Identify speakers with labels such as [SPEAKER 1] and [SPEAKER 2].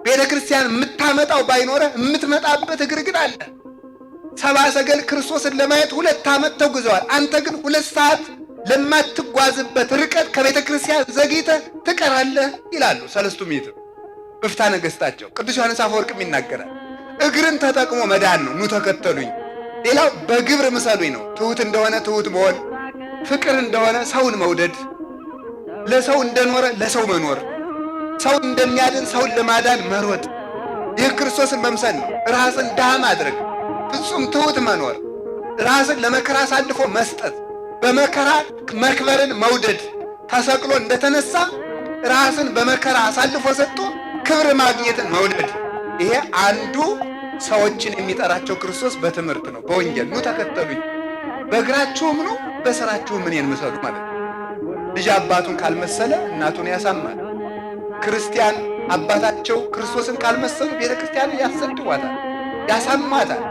[SPEAKER 1] ቤተ ክርስቲያን የምታመጣው ባይኖረ የምትመጣበት እግር ግን አለ። ሰብአ ሰገል ክርስቶስን ለማየት 2 ዓመት ተጉዘዋል። አንተ ግን 2 ሰዓት ለማትጓዝበት ርቀት ከቤተ ክርስቲያን ዘግይተህ ትቀራለህ ይላሉ ሰለስቱ ምዕት በፍትሐ ነገሥታቸው። ቅዱስ ዮሐንስ አፈወርቅም ይናገራል። እግርን ተጠቅሞ መዳን ነው። ኑ ተከተሉኝ። ሌላው በግብር ምሰሉኝ ነው። ትሁት እንደሆነ ትሁት መሆን፣ ፍቅር እንደሆነ ሰውን መውደድ፣ ለሰው እንደኖረ ለሰው መኖር፣ ሰው እንደሚያድን ሰውን ለማዳን መሮጥ፣ ይህ ክርስቶስን መምሰል ነው። ራስን ድሃ ማድረግ፣ ፍጹም ትሁት መኖር፣ ራስን ለመከራ አሳልፎ መስጠት፣ በመከራ መክበርን መውደድ፣ ተሰቅሎ እንደተነሳ ራስን በመከራ አሳልፎ ሰጥቶ ክብር ማግኘትን መውደድ። ይሄ አንዱ ሰዎችን የሚጠራቸው ክርስቶስ በትምህርት ነው፣ በወንጌል ኑ ተከተሉኝ። በእግራችሁም ነው በስራችሁም እኔን ምሰሉ ማለት ነው። ልጅ አባቱን ካልመሰለ እናቱን ያሳማል። ክርስቲያን አባታቸው ክርስቶስን ካልመሰሉ ቤተ ክርስቲያንን ያሰድቧታል፣ ያሳማታል።